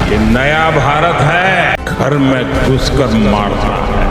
ये नया भारत है, घर में घुसकर मारता है।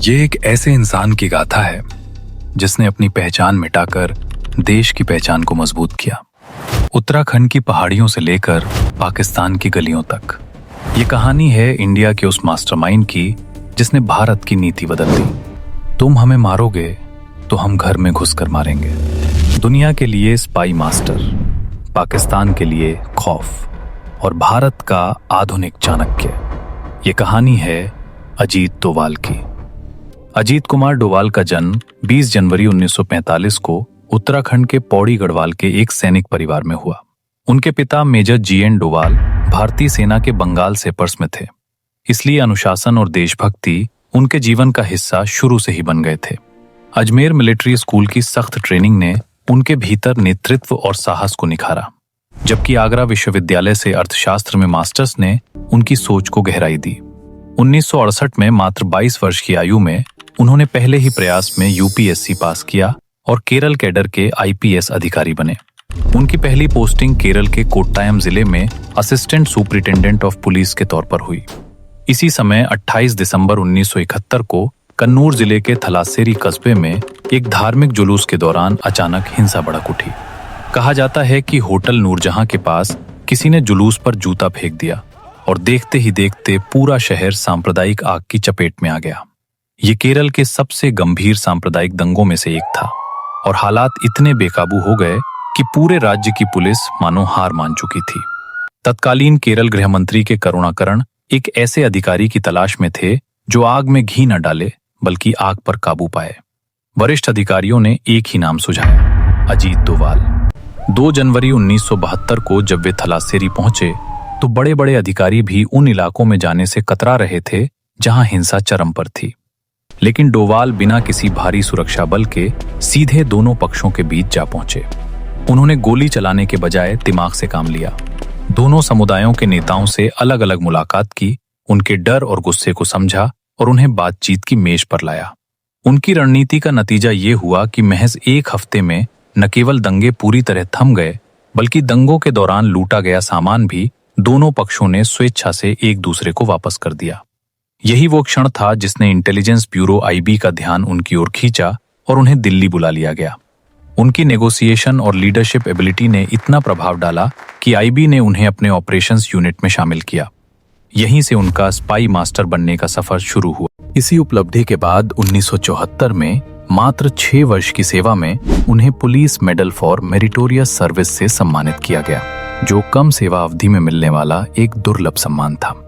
ये एक ऐसे इंसान की गाथा है जिसने अपनी पहचान मिटाकर देश की पहचान को मजबूत किया। उत्तराखंड की पहाड़ियों से लेकर पाकिस्तान की गलियों तक ये कहानी है इंडिया के उस मास्टरमाइंड की जिसने भारत की नीति बदल दी। तुम हमें मारोगे तो हम घर में घुसकर मारेंगे। दुनिया के लिए स्पाई मास्टर, पाकिस्तान के लिए खौफ और भारत का आधुनिक चाणक्य। ये कहानी है अजीत डोभाल की। अजीत कुमार डोभाल का जन्म 20 जनवरी 1945 को उत्तराखंड के पौड़ी गढ़वाल के एक सैनिक परिवार में हुआ। उनके पिता मेजर GN डोभाल भारतीय सेना के बंगाल सेपर्स में थे, इसलिए अनुशासन और देशभक्ति उनके जीवन का हिस्सा शुरू से ही बन गए थे। अजमेर मिलिट्री स्कूल की सख्त ट्रेनिंग ने उनके भीतर नेतृत्व और साहस को निखारा, जबकि आगरा विश्वविद्यालय से अर्थशास्त्र में मास्टर्स ने उनकी सोच को गहराई दी। 1968 में मात्र 22 वर्ष की आयु में उन्होंने पहले ही प्रयास में UPSC पास किया और केरल कैडर के IPS अधिकारी बने। उनकी पहली पोस्टिंग केरल के कोट्टायम जिले में असिस्टेंट सुपरिटेंडेंट ऑफ पुलिस के तौर पर हुई। इसी समय 28 दिसंबर 1971 को कन्नूर जिले के थलासेरी कस्बे में एक धार्मिक जुलूस के दौरान अचानक हिंसा भड़क उठी। कहा जाता है कि होटल नूरजहां के पास किसी ने जुलूस पर जूता फेंक दिया और देखते ही देखते पूरा शहर सांप्रदायिक आग की चपेट में आ गया। ये केरल के सबसे गंभीर सांप्रदायिक दंगों में से एक था और हालात इतने बेकाबू हो गए कि पूरे राज्य की पुलिस मानो हार मान चुकी थी। तत्कालीन केरल गृह मंत्री के करुणाकरण एक ऐसे अधिकारी की तलाश में थे जो आग में घी न डाले बल्कि आग पर काबू पाए। वरिष्ठ अधिकारियों ने एक ही नाम सुझाया, अजीत डोभाल। 2 जनवरी 1972 को जब वे थलासेरी पहुंचे तो बड़े बड़े अधिकारी भी उन इलाकों में जाने से कतरा रहे थे जहां हिंसा चरम पर थी। लेकिन डोभाल बिना किसी भारी सुरक्षा बल के सीधे दोनों पक्षों के बीच जा पहुंचे। उन्होंने गोली चलाने के बजाय दिमाग से काम लिया। दोनों समुदायों के नेताओं से अलग अलग मुलाकात की, उनके डर और गुस्से को समझा और उन्हें बातचीत की मेज पर लाया। उनकी रणनीति का नतीजा ये हुआ कि महज एक हफ्ते में न केवल दंगे पूरी तरह थम गए बल्कि दंगों के दौरान लूटा गया सामान भी दोनों पक्षों ने स्वेच्छा से एक दूसरे को वापस कर दिया। यही वो क्षण था जिसने इंटेलिजेंस ब्यूरो IB का ध्यान उनकी ओर खींचा और उन्हें दिल्ली बुला लिया गया। उनकी नेगोशिएशन और लीडरशिप एबिलिटी ने इतना प्रभाव डाला कि IB ने उन्हें अपने ऑपरेशंस यूनिट में शामिल किया। यहीं से उनका स्पाई मास्टर बनने का सफर शुरू हुआ। इसी उपलब्धि के बाद 1974 में मात्र 6 वर्ष की सेवा में उन्हें police medal for meritorious service से सम्मानित किया गया, जो कम सेवा अवधि में मिलने वाला एक दुर्लभ सम्मान था।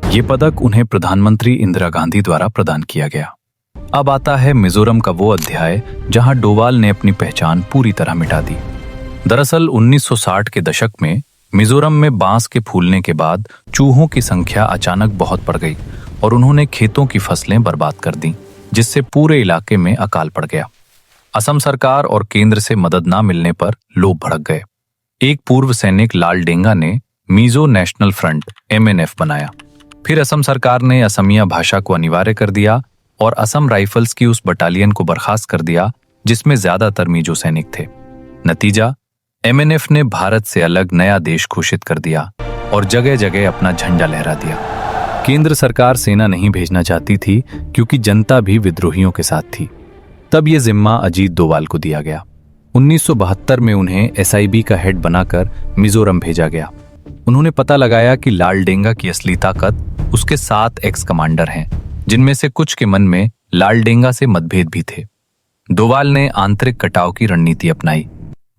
ये पदक उन्हें प्रधानमंत्री इंदिरा गांधी द्वारा प्रदान किया गया। अब आता है मिजोरम का वो अध्याय जहां डोभाल ने अपनी पहचान पूरी तरह मिटा दी। दरअसल 1960 के दशक में मिजोरम में बांस के फूलने के बाद चूहों की संख्या अचानक बहुत बढ़ गई और उन्होंने खेतों की फसलें बर्बाद कर दी, जिससे पूरे इलाके में अकाल पड़ गया। असम सरकार और केंद्र से मदद न मिलने पर लोग भड़क गए। एक पूर्व सैनिक लाल डेंगा ने मिजो नेशनल फ्रंट MNF बनाया। फिर असम सरकार ने असमिया भाषा को अनिवार्य कर दिया और असम राइफल्स की उस बटालियन को बर्खास्त कर दिया जिसमें ज्यादातर मिजो सैनिक थे। नतीजा, MNF ने भारत से अलग नया देश घोषित कर दिया और जगह जगह अपना झंडा लहरा दिया। केंद्र सरकार सेना नहीं भेजना चाहती थी क्योंकि जनता भी विद्रोहियों के साथ थी। तब ये जिम्मा अजीत डोभाल को दिया गया। 1972 में उन्हें SIB का हेड बनाकर मिजोरम भेजा गया। उन्होंने पता लगाया कि लाल डेंगा की असली ताकत उसके 7 एक्स कमांडर हैं, जिनमें से कुछ के मन में लाल डेंगा से मतभेद भी थे। डोभाल ने आंतरिक कटाव की रणनीति अपनाई।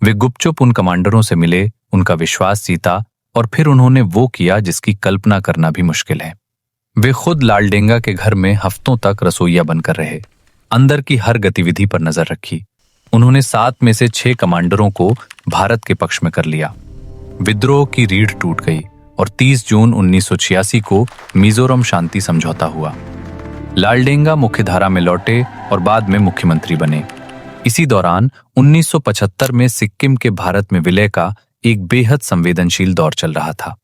वे गुपचुप उन कमांडरों से मिले, उनका विश्वास जीता और फिर उन्होंने वो किया जिसकी कल्पना करना भी मुश्किल है। वे खुद लाल डेंगा के घर में हफ्तों तक रसोइया बनकर रहे, अंदर की हर गतिविधि पर नजर रखी। उन्होंने 7 में से 6 कमांडरों को भारत के पक्ष में कर लिया। विद्रोह की रीढ़ टूट गई और 30 जून 1986 को मिजोरम शांति समझौता हुआ। लाल डेंगा मुख्यधारा में लौटे और बाद में मुख्यमंत्री बने। इसी दौरान 1975 में सिक्किम के भारत में विलय का एक बेहद संवेदनशील दौर चल रहा था।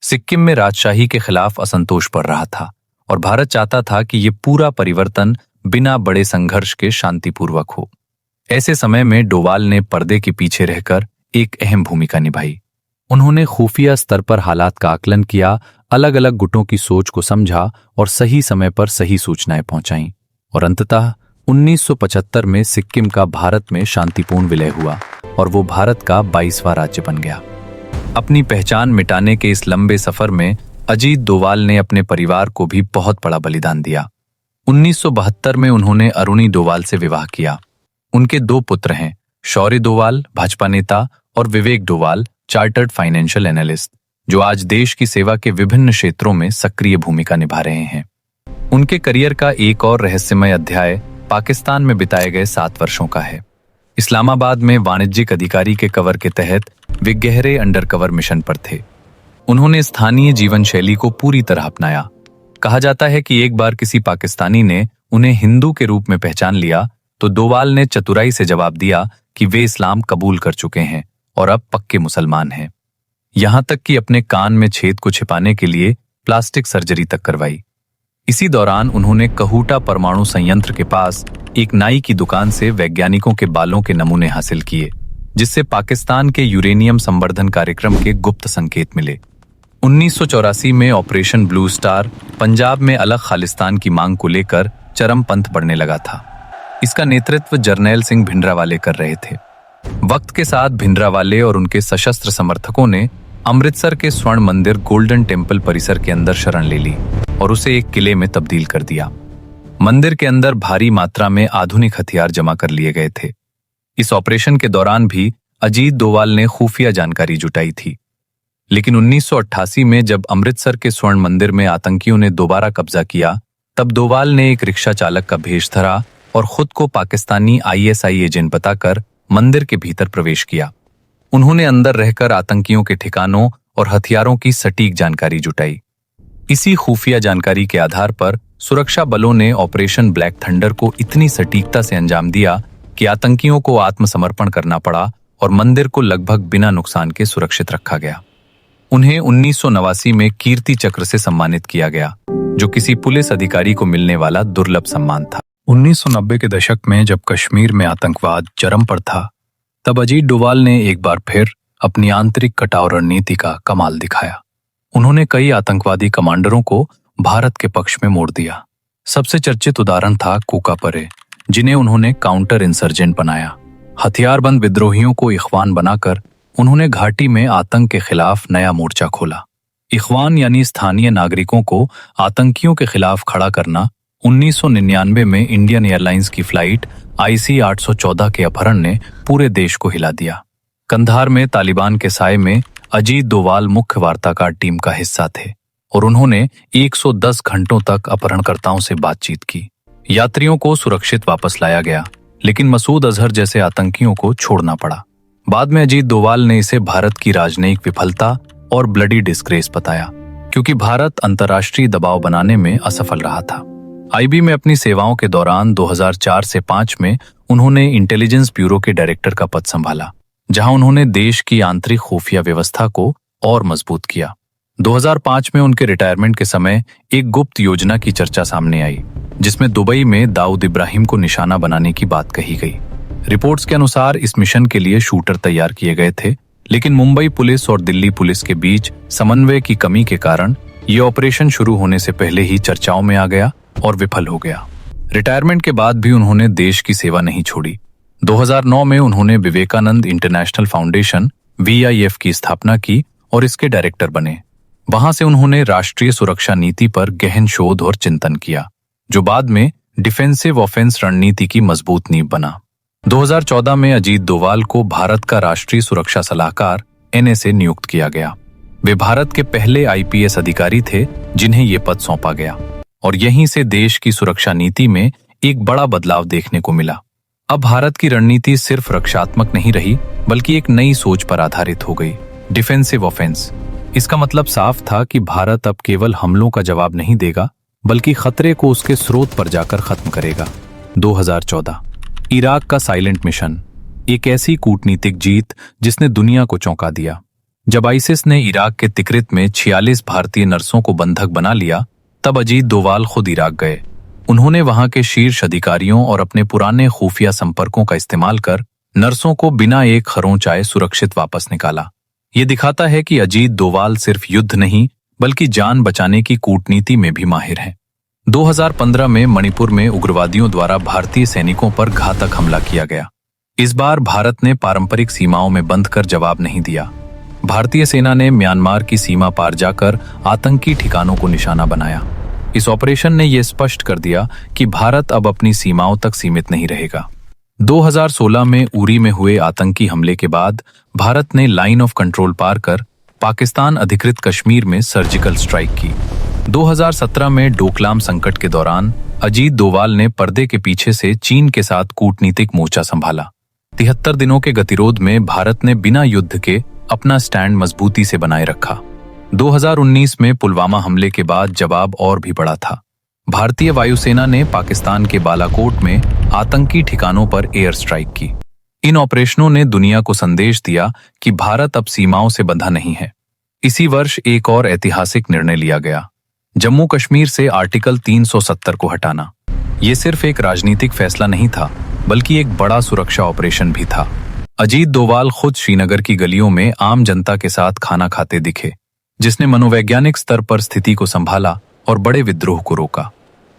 सिक्किम में राजशाही के खिलाफ असंतोष बढ़ रहा था और भारत चाहता था कि ये पूरा परिवर्तन बिना बड़े संघर्ष के शांतिपूर्वक हो। ऐसे समय में डोवाल ने पर्दे के पीछे रहकर एक अहम भूमिका निभाई। उन्होंने खुफिया स्तर पर हालात का आकलन किया, अलग अलग गुटों की सोच को समझा और सही समय पर सही सूचनाएं पहुंचाईं और अंततः 1975 में सिक्किम का भारत में शांतिपूर्ण विलय हुआ और वो भारत का 22वां राज्य बन गया। अपनी पहचान मिटाने के इस लंबे सफर में अजीत डोवाल ने अपने परिवार को भी बहुत बड़ा बलिदान दिया। 1972 में उन्होंने अरुणी डोवाल से विवाह किया। उनके 2 पुत्र हैं, शौर्य डोवाल भाजपा नेता और विवेक डोवाल चार्टर्ड फाइनेंशियल एनालिस्ट, जो आज देश की सेवा के विभिन्न क्षेत्रों में सक्रिय भूमिका निभा रहे हैं। उनके करियर का एक और रहस्यमय अध्याय पाकिस्तान में बिताए गए 7 वर्षों का है। इस्लामाबाद में वाणिज्यिक अधिकारी के कवर के तहत वे गहरे अंडरकवर मिशन पर थे। उन्होंने स्थानीय जीवन शैली को पूरी तरह अपनाया। कहा जाता है कि एक बार किसी पाकिस्तानी ने उन्हें हिंदू के रूप में पहचान लिया तो डोवाल ने चतुराई से जवाब दिया कि वे इस्लाम कबूल कर चुके हैं और अब पक्के मुसलमान हैं। यहां तक कि अपने कान में छेद को छिपाने के लिए प्लास्टिक सर्जरी तक करवाई। इसी दौरान उन्होंने कहूटा परमाणु संयंत्र के पास एक नाई की दुकान से वैज्ञानिकों के बालों के नमूने हासिल किए, जिससे पाकिस्तान के यूरेनियम संवर्धन कार्यक्रम के गुप्त संकेत मिले। 1984 में ऑपरेशन ब्लू स्टार पंजाब में अलग खालिस्तान की मांग को लेकर चरमपंथ बढ़ने लगा था। इसका नेतृत्व जरनैल सिंह भिंडरावाले कर रहे थे। वक्त के साथ भिंडरावाले और उनके सशस्त्र समर्थकों ने अमृतसर के स्वर्ण मंदिर गोल्डन टेम्पल परिसर के अंदर शरण ले ली और उसे एक किले में तब्दील कर दिया। मंदिर के अंदर भारी मात्रा में आधुनिक हथियार जमा कर लिए गए थे। इस ऑपरेशन के दौरान भी अजीत डोवाल ने खुफिया जानकारी जुटाई थी। लेकिन 1988 में जब अमृतसर के स्वर्ण मंदिर में आतंकियों ने दोबारा कब्जा किया, तब डोवाल ने एक रिक्शा चालक का भेष धरा और खुद को पाकिस्तानी ISI एजेंट बताकर मंदिर के भीतर प्रवेश किया। उन्होंने अंदर रहकर आतंकियों के ठिकानों और हथियारों की सटीक जानकारी जुटाई। इसी खुफिया जानकारी के आधार पर सुरक्षा बलों ने ऑपरेशन ब्लैक थंडर को इतनी सटीकता से अंजाम दिया कि आतंकियों को आत्मसमर्पण करना पड़ा और मंदिर को लगभग बिना नुकसान के सुरक्षित रखा गया। उन्हें 1989 में कीर्ति चक्र से सम्मानित किया गया, जो किसी पुलिस अधिकारी को मिलने वाला दुर्लभ सम्मान था। 1990 के दशक में जब कश्मीर में आतंकवाद चरम पर था, तब अजीत डोवाल ने एक बार फिर अपनी आंतरिक कटाव रणनीति का कमाल दिखाया। उन्होंने कई आतंकवादी कमांडरों को भारत के पक्ष में मोड़ दिया। सबसे चर्चित उदाहरण था कूका परे, जिन्हें उन्होंने काउंटर इंसर्जेंट बनाया। हथियारबंद विद्रोहियों को इख्वान बनाकर उन्होंने घाटी में आतंक के खिलाफ नया मोर्चा खोला। इख्वान यानी स्थानीय नागरिकों को आतंकियों के खिलाफ खड़ा करना। 1999 में इंडियन एयरलाइंस की फ्लाइट IC 814 के अपहरण ने पूरे देश को हिला दिया। कंधार में तालिबान के साए में अजीत डोवाल मुख्य वार्ताकार टीम का हिस्सा थे और उन्होंने 110 घंटों तक अपहरणकर्ताओं से बातचीत की। यात्रियों को सुरक्षित वापस लाया गया, लेकिन मसूद अजहर जैसे आतंकियों को छोड़ना पड़ा। बाद में अजीत डोवाल ने इसे भारत की राजनयिक विफलता और ब्लडी डिस्ग्रेस बताया, क्योंकि भारत अंतर्राष्ट्रीय दबाव बनाने में असफल रहा था। IB में अपनी सेवाओं के दौरान 2004 से 5 में उन्होंने इंटेलिजेंस ब्यूरो के डायरेक्टर का पद संभाला, जहां उन्होंने देश की आंतरिक खुफिया व्यवस्था को और मजबूत किया। 2005 में उनके रिटायरमेंट के समय एक गुप्त योजना की चर्चा सामने आई, जिसमें दुबई में दाऊद इब्राहिम को निशाना बनाने की बात कही गई। रिपोर्ट्स के अनुसार इस मिशन के लिए शूटर तैयार किए गए थे, लेकिन मुंबई पुलिस और दिल्ली पुलिस के बीच समन्वय की कमी के कारण ये ऑपरेशन शुरू होने से पहले ही चर्चाओं में आ गया और विफल हो गया। रिटायरमेंट के बाद भी उन्होंने देश की सेवा नहीं छोड़ी। 2009 में उन्होंने विवेकानंद इंटरनेशनल फाउंडेशन VIF की स्थापना की और इसके डायरेक्टर बने। वहां से उन्होंने राष्ट्रीय सुरक्षा नीति पर गहन शोध और चिंतन किया, जो बाद में डिफेंसिव ऑफेंस रणनीति की मजबूत नींव बना। 2014 में अजीत डोवाल को भारत का राष्ट्रीय सुरक्षा सलाहकार NSA नियुक्त किया गया। वे भारत के पहले IPS अधिकारी थे जिन्हें ये पद सौंपा गया और यहीं से देश की सुरक्षा नीति में एक बड़ा बदलाव देखने को मिला। अब भारत की रणनीति सिर्फ रक्षात्मक नहीं रही, बल्कि एक नई सोच पर आधारित हो गई, डिफेंसिव ऑफेंस। इसका मतलब साफ था कि भारत अब केवल हमलों का जवाब नहीं देगा, बल्कि खतरे को उसके स्रोत पर जाकर खत्म करेगा। 2014 इराक का साइलेंट मिशन, एक ऐसी कूटनीतिक जीत जिसने दुनिया को चौंका दिया। जब आईसिस ने इराक के तिक्रित में 46 भारतीय नर्सों को बंधक बना लिया, तब अजीत डोवाल खुद इराक गए। उन्होंने वहां के शीर्ष अधिकारियों और अपने पुराने खुफिया संपर्कों का इस्तेमाल कर नर्सों को बिना एक खरोंच आए सुरक्षित वापस निकाला। ये दिखाता है कि अजीत डोवाल सिर्फ युद्ध नहीं बल्कि जान बचाने की कूटनीति में भी माहिर हैं। 2015 में मणिपुर में उग्रवादियों द्वारा भारतीय सैनिकों पर घातक हमला किया गया। इस बार भारत ने पारंपरिक सीमाओं में बंद कर जवाब नहीं दिया। भारतीय सेना ने म्यांमार की सीमा पार जाकर आतंकी ठिकानों को निशाना बनाया। इस ऑपरेशन ने यह स्पष्ट कर दिया कि भारत अब अपनी सीमाओं तक सीमित नहीं रहेगा। 2016 में उरी में हुए आतंकी हमले के बाद भारत ने लाइन ऑफ कंट्रोल पार कर पाकिस्तान अधिकृत कश्मीर में सर्जिकल स्ट्राइक की। 2017 में डोकलाम संकट के दौरान अजीत डोवाल ने पर्दे के पीछे से चीन के साथ कूटनीतिक मोर्चा संभाला। 73 दिनों के गतिरोध में भारत ने बिना युद्ध के अपना स्टैंड मजबूती से बनाए रखा। 2019 में पुलवामा हमले के बाद जवाब और भी बड़ा था। भारतीय वायुसेना ने पाकिस्तान के बालाकोट में आतंकी ठिकानों पर एयर स्ट्राइक की। इन ऑपरेशनों ने दुनिया को संदेश दिया कि भारत अब सीमाओं से बंधा नहीं है। इसी वर्ष एक और ऐतिहासिक निर्णय लिया गया, जम्मू कश्मीर से आर्टिकल 370 को हटाना। ये सिर्फ एक राजनीतिक फैसला नहीं था, बल्कि एक बड़ा सुरक्षा ऑपरेशन भी था। अजीत डोवाल खुद श्रीनगर की गलियों में आम जनता के साथ खाना खाते दिखे, जिसने मनोवैज्ञानिक स्तर पर स्थिति को संभाला और बड़े विद्रोह को रोका।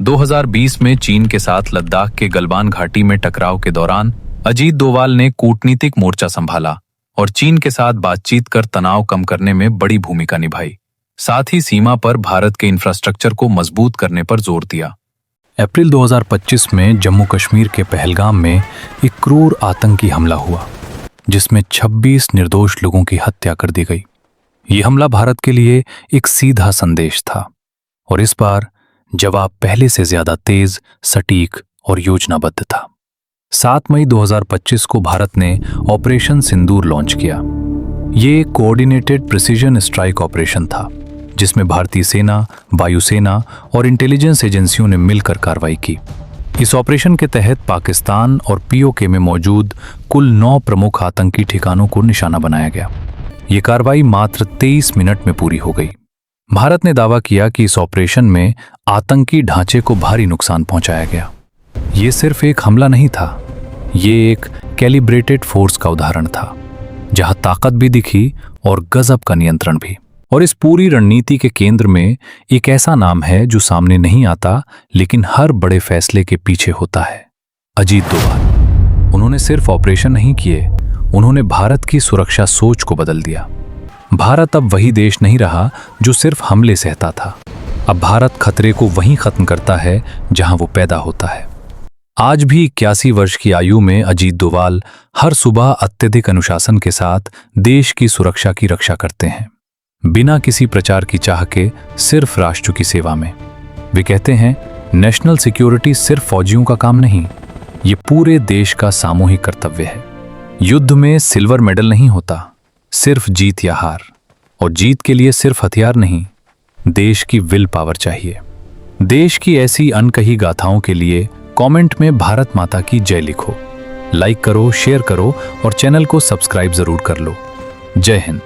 2020 में चीन के साथ लद्दाख के गलवान घाटी में टकराव के दौरान अजीत डोवाल ने कूटनीतिक मोर्चा संभाला और चीन के साथ बातचीत कर तनाव कम करने में बड़ी भूमिका निभाई। साथ ही सीमा पर भारत के इंफ्रास्ट्रक्चर को मजबूत करने पर जोर दिया। अप्रैल 2025 में जम्मू कश्मीर के पहलगाम में एक क्रूर आतंकी हमला हुआ, जिसमें 26 निर्दोष लोगों की हत्या कर दी गई। यह हमला भारत के लिए एक सीधा संदेश था, और इस बार जवाब पहले से ज्यादा तेज, सटीक और योजनाबद्ध था। 7 मई 2025 को भारत ने ऑपरेशन सिंदूर लॉन्च किया। ये एक कोऑर्डिनेटेड प्रिसीजन स्ट्राइक ऑपरेशन था, जिसमें भारतीय सेना, वायुसेना और इंटेलिजेंस एजेंसियों ने मिलकर कार्रवाई की। इस ऑपरेशन के तहत पाकिस्तान और पीओके में मौजूद कुल 9 प्रमुख आतंकी ठिकानों को निशाना बनाया गया। ये कार्रवाई मात्र 23 मिनट में पूरी हो गई। भारत ने दावा किया कि इस ऑपरेशन में आतंकी ढांचे को भारी नुकसान पहुंचाया गया। ये सिर्फ एक हमला नहीं था, ये एक कैलिब्रेटेड फोर्स का उदाहरण था, जहां ताकत भी दिखी और गजब का नियंत्रण भी। और इस पूरी रणनीति के केंद्र में एक ऐसा नाम है जो सामने नहीं आता, लेकिन हर बड़े फैसले के पीछे होता है, अजीत डोवाल। उन्होंने सिर्फ ऑपरेशन नहीं किए, उन्होंने भारत की सुरक्षा सोच को बदल दिया। भारत अब वही देश नहीं रहा जो सिर्फ हमले सहता था। अब भारत खतरे को वहीं खत्म करता है जहां वो पैदा होता है। आज भी 81 वर्ष की आयु में अजीत डोवाल हर सुबह अत्यधिक अनुशासन के साथ देश की सुरक्षा की रक्षा करते हैं, बिना किसी प्रचार की चाह के, सिर्फ राष्ट्र की सेवा में। वे कहते हैं, नेशनल सिक्योरिटी सिर्फ फौजियों का काम नहीं, ये पूरे देश का सामूहिक कर्तव्य है। युद्ध में सिल्वर मेडल नहीं होता, सिर्फ जीत या हार। और जीत के लिए सिर्फ हथियार नहीं, देश की विल पावर चाहिए। देश की ऐसी अनकही गाथाओं के लिए कमेंट में भारत माता की जय लिखो, लाइक करो, शेयर करो और चैनल को सब्सक्राइब जरूर कर लो। जय हिंद।